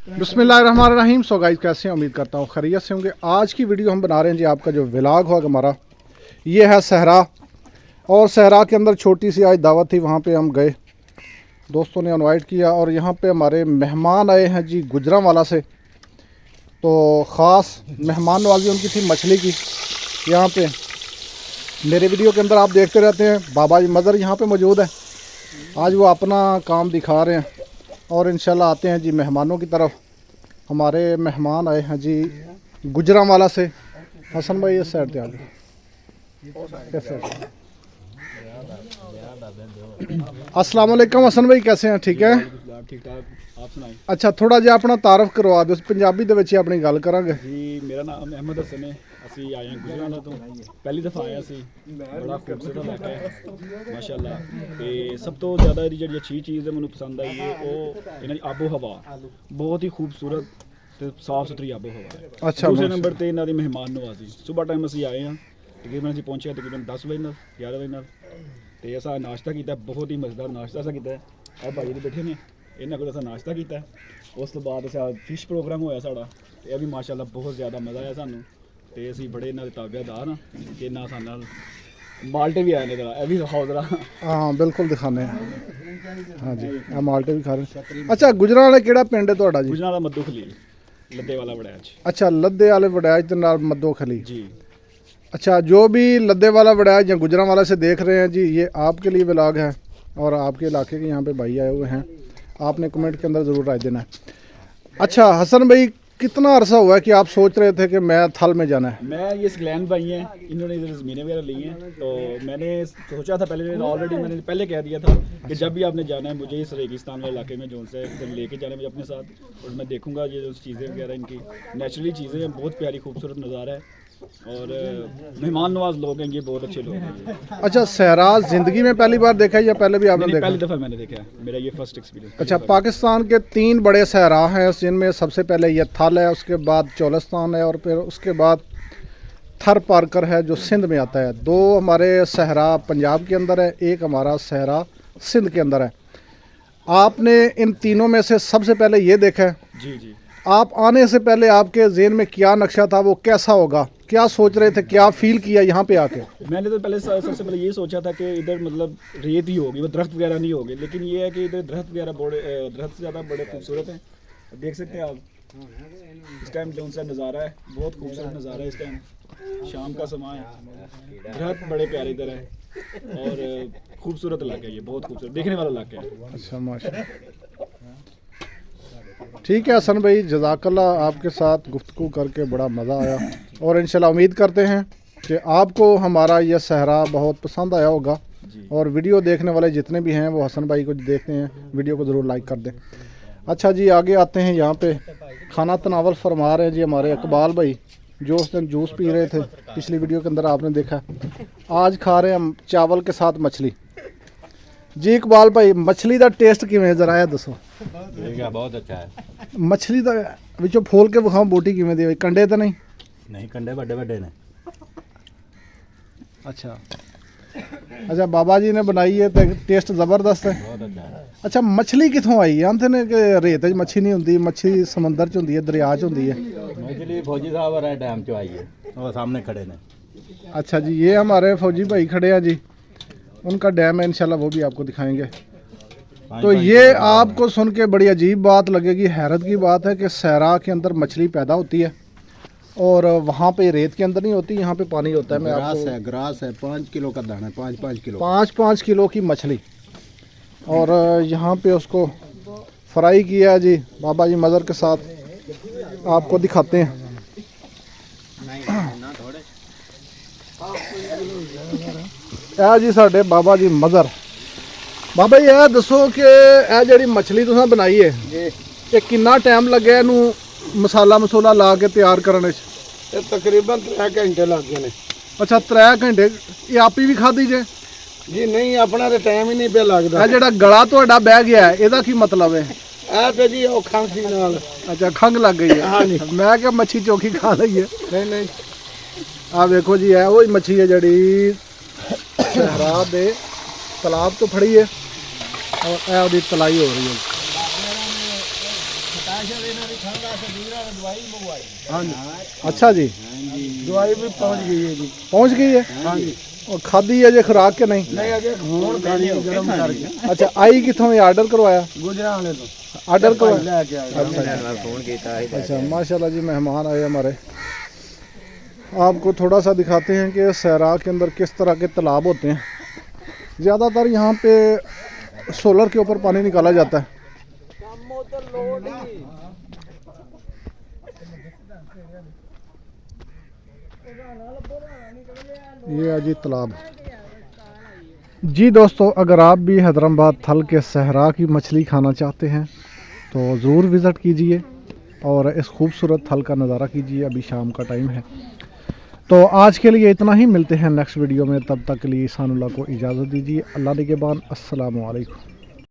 बिस्मिल्लाहिर्रहमानिर्रहीम। So guys, कैसे हैं? उम्मीद करता हूँ खैरियत से होंगे। आज की वीडियो हम बना रहे हैं जी, आपका जो व्लॉग होगा हमारा, ये है सहरा। और सहरा के अंदर छोटी सी आज दावत थी, वहाँ पे हम गए, दोस्तों ने इनवाइट किया और यहाँ पे हमारे मेहमान आए हैं जी गुजरांवाला से। तो ख़ास मेहमान नवाजी उनकी थी मछली की। यहाँ पे मेरे वीडियो के अंदर आप देखते रहते हैं, बाबा जी मदर यहाँ पे मौजूद है। आज वो अपना काम दिखा रहे हैं और इंशाल्लाह आते हैं जी मेहमानों की तरफ। हमारे मेहमान आए हैं जी गुजरांवाला से। हसन भाई इस साइड पे आ गए। अस्सलाम वालेकुम हसन भाई, कैसे हैं? ठीक है, ठीक ठाक, आप सुनाइए। अच्छा, थोड़ा जिहा अपना तारफ करवा दो पंजाबी ਦੇ ਵਿੱਚ ਹੀ ਆਪਣੀ ਗੱਲ ਕਰਾਂਗੇ जी। मेरा नाम अहमद हसन है। ਅਸੀਂ ਆਏ ਹਾਂ ਗੁਜਰਾਂਵਾਲਾ ਤੋਂ, ਪਹਿਲੀ ਦਫਾ ਆਇਆ ਸੀ। ਬੜਾ ਖੂਬਸੂਰਤ ਇਲਾਕਾ ਹੈ ਮਾਸ਼ਾਅੱਲਾ। ਤੇ ਸਭ ਤੋਂ ਜ਼ਿਆਦਾ ਇਹਦੀ ਜਿਹੜੀ ਅੱਛੀ ਚੀਜ਼ ਹੈ ਮੈਨੂੰ ਪਸੰਦ ਆਈ ਹੈ ਉਹ ਇਹਨਾਂ ਦੀ ਆਬੋ ਹਵਾ ਬਹੁਤ ਹੀ ਖੂਬਸੂਰਤ ਤੇ ਸਾਫ਼ ਸੁਥਰੀ ਆਬੋ ਹਵਾ ਹੈ। ਅੱਛਾ, ਦੂਸਰੇ ਨੰਬਰ ਤੇ ਇਹਨਾਂ ਦੀ ਮਹਿਮਾਨ ਨਵਾਜ਼ੀ। ਸਵੇਰ ਟਾਈਮ ਅਸੀਂ ਆਏ ਹਾਂ, ਤਕਰੀਬਨ ਅਸੀਂ ਪਹੁੰਚੇ ਤਕਰੀਬਨ 10 ਵਜੇ ਨਾਲ 11 ਵਜੇ ਨਾਲ। ਤੇ ਅਸਾਂ ਨਾਸ਼ਤਾ ਕੀਤਾ, ਬਹੁਤ ਹੀ ਮਜ਼ੇਦਾਰ ਨਾਸ਼ਤਾ ਅਸਾਂ ਕੀਤਾ। ਆ ਭਾਈ ਜੀ ਬੈਠੇ ਨੇ, ਇਹਨਾਂ ਕੋਲ ਅਸਾਂ ਨਾਸ਼ਤਾ ਕੀਤਾ। ਉਸ ਤੋਂ ਬਾਅਦ ਅਸਾਂ ਫਿਸ਼ ਪ੍ਰੋਗਰਾਮ ਹੋਇਆ ਸਾਡਾ, ਤੇ ਇਹ ਵੀ ਮਾਸ਼ਾਅੱਲਾ ਬਹੁਤ ਜ਼ਿਆਦਾ ਮਜ਼ਾ ਆਇਆ ਸਾਨੂੰ। ਤੇ ਅਸੀਂ ਬੜੇ ਇਹਨਾਂ ਦੇ ਤਾਬੇਦਾਰ ਹਾਂ ਕਿ ਨਾ ਸਾਡੇ ਨਾਲ ਮਾਲਟੇ ਵੀ ਆਏ ਨੇ ਜਰਾ, ਇਹ ਵੀ ਦਿਖਾਓ ਜਰਾ। हाँ बिल्कुल दिखाने हैं। हाँ जी, आ माल्टे भी खा रहे हैं। अच्छा, गुजरांवाला ਕਿਹੜਾ ਪਿੰਡ ਹੈ ਤੁਹਾਡਾ ਜੀ? गुजरांवाला मद्दू खलील, लद्दे वाला वड़ैच अच्छा, लद्दे वाले वड़ैच के नाल मद्दो खली। जी। अच्छा, जो भी लद्दे वाला वड़ैच या गुजरांवाला से देख रहे हैं जी, ये आपके लिए व्लॉग है और आपके इलाके के यहाँ पे भाई आए हुए हैं। आपने कमेंट के अंदर ज़रूर राय देना है। अच्छा हसन भाई, कितना अरसा हुआ है कि आप सोच रहे थे कि मैं थल में जाना है? मैं ये स्कलैन भाई हैं, इन्होंने इधर ज़मीनें वगैरह ली हैं। तो मैंने सोचा था पहले, ऑलरेडी मैंने पहले कह दिया था कि जब भी आपने जाना है मुझे इस रेगिस्तान वाले इलाके में जो से इधर लेके जाना है मुझे अपने साथ। और मैं देखूंगा ये जो चीज़ें वगैरह इनकी नेचुरली चीज़ें हैं, बहुत प्यारी खूबसूरत नज़ारा है। और मेहमान नवाज लोग हैं, ये बहुत अच्छे लोग हैं ये। अच्छा, सहरा ज़िंदगी में पहली बार देखा है या पहले भी आपने नहीं, देखा? पहली दफ़ा मैंने देखा है, मेरा ये फर्स्ट एक्सपीरियंस। अच्छा, पाकिस्तान के 3 बड़े सहरा हैं, जिनमें सबसे पहले ये थल है, उसके बाद चोलिस्तान है और फिर उसके बाद थर पारकर है जो सिंध में आता है। 2 हमारे सहरा पंजाब के अंदर है, एक हमारा सहरा सिंध के अंदर है। आपने इन तीनों में से सबसे पहले ये देखा है। जी जी। आप आने से पहले आपके ज़हन में क्या नक्शा था, वो कैसा होगा, क्या सोच रहे थे, क्या फील किया यहाँ पे आके? मैंने तो पहले सबसे पहले ये सोचा था कि इधर मतलब रेत ही होगी, वो दरख्त वगैरह नहीं होगी। लेकिन ये है कि इधर दरख्त वगैरह बड़े, दरख्त ज़्यादा बड़े खूबसूरत हैं। देख सकते हैं आप इस टाइम जो सा नज़ारा है, बहुत खूबसूरत नज़ारा है। इस टाइम शाम का समय है, दरख्त बड़े प्यारे इधर है और खूबसूरत इलाका है ये, बहुत खूबसूरत देखने वाला इलाका है। अच्छा माशाल्लाह, ठीक है हसन भाई, जज़ाकल्लाह। आपके साथ गुफ्तगू करके बड़ा मज़ा आया और इंशाल्लाह उम्मीद करते हैं कि आपको हमारा यह सहरा बहुत पसंद आया होगा। और वीडियो देखने वाले जितने भी हैं वो हसन भाई को देखते हैं, वीडियो को ज़रूर लाइक कर दें। अच्छा जी, आगे आते हैं। यहाँ पे खाना तनावल फरमा रहे हैं जी हमारे इकबाल भाई, जो उस दिन जूस पी रहे थे, पिछली वीडियो के अंदर आपने देखा। आज खा रहे हैं हम चावल के साथ मछली। जी इकबाल भाई, मछली का टेस्ट किवें जरा है दसो? बहुत अच्छा है। मछली का विचों फोल के विखाओ, बोटी किवें दी? कंडे तो नहीं? नहीं, कंडे बड़े बड़े ने। अच्छा अच्छा, बाबा जी ने बनाई है तो टेस्ट ज़बरदस्त है। बहुत अच्छा है। अच्छा, मछली कितों आई? आंदे ने कि रेत च मच्छी नहीं होंदी, मच्छी समंदर च होंदी है, दरिया च होंदी है। मछली फौजी साहब रहे डैम चो आई है, वो सामने खड़े ने। अच्छा जी, ये हमारे फौजी भाई खड़े हैं जी, उनका डैम है, इंशाल्लाह वो भी आपको दिखाएंगे। तो ये आपको सुन के बड़ी अजीब बात लगेगी, हैरत की बात है कि सहरा के अंदर मछली पैदा होती है और वहाँ पे रेत के अंदर नहीं होती, यहाँ पे पानी होता है। मैं आपको ग्रास है 5 किलो का दाना है, 5-5 किलो, 5-5 किलो की मछली। और यहाँ पे उसको फ्राई किया है जी बाबा जी मदर के साथ, आपको दिखाते हैं। ਇਹ जी साढ़े बाबा जी मदर। बाबा जी ਇਹ दसो कि ਇਹ ਜਿਹੜੀ मछली तुसां बनाई है ये कितना टाइम लगे इनू मसाला मसूला ला के तैयार करने? तकरीबन 3 घंटे लग गए ने। अच्छा, 3 घंटे। ये आपी भी खाधी जे? जी नहीं, अपना तो टाइम ही नहीं पे लगता। ਇਹ ਜਿਹੜਾ ਗਲਾ ਤੁਹਾਡਾ ਬਹਿ ਗਿਆ ਹੈ, ਇਹਦਾ ਕੀ ਮਤਲਬ ਹੈ? ਇਹ ਤੇ ਜੀ ਉਹ ਖਾਂਸੀ ਨਾਲ। अच्छा, खंघ लग गई है? हाँ जी। मैं क्या मच्छी चौकी खा ली है? नहीं नहीं, आ देखो जी, है वही मच्छी है जड़ी सहरा दे तालाब तो फड़ी है और ए तलाई हो रही है। हाँ जी अच्छा जी, दवाई भी पहुंच गई है जी। पहुंच गई है। हाँ जी और खाधी है जे खुराक के नहीं? नहीं अजे हुण खानी है गरम करके अच्छा, आई कितों ये ऑर्डर करवाया? गुजरा वाले तो ऑर्डर करवाया। लेके आए अच्छा माशाल्लाह जी, मेहमान आए हमारे। आपको थोड़ा सा दिखाते हैं कि सहरा के अंदर किस तरह के तालाब होते हैं। ज़्यादातर यहाँ पे सोलर के ऊपर पानी निकाला जाता है। ये है जी तालाब। जी दोस्तों, अगर आप भी हैदराबाद थल के सहरा की मछली खाना चाहते हैं तो ज़रूर विज़िट कीजिए और इस खूबसूरत थल का नज़ारा कीजिए। अभी शाम का टाइम है। तो आज के लिए इतना ही, मिलते हैं नेक्स्ट वीडियो में। तब तक के लिए ईसानुल्लाह को इजाज़त दीजिए। अल्लाह निगहबान। अस्सलामु अलैकुम।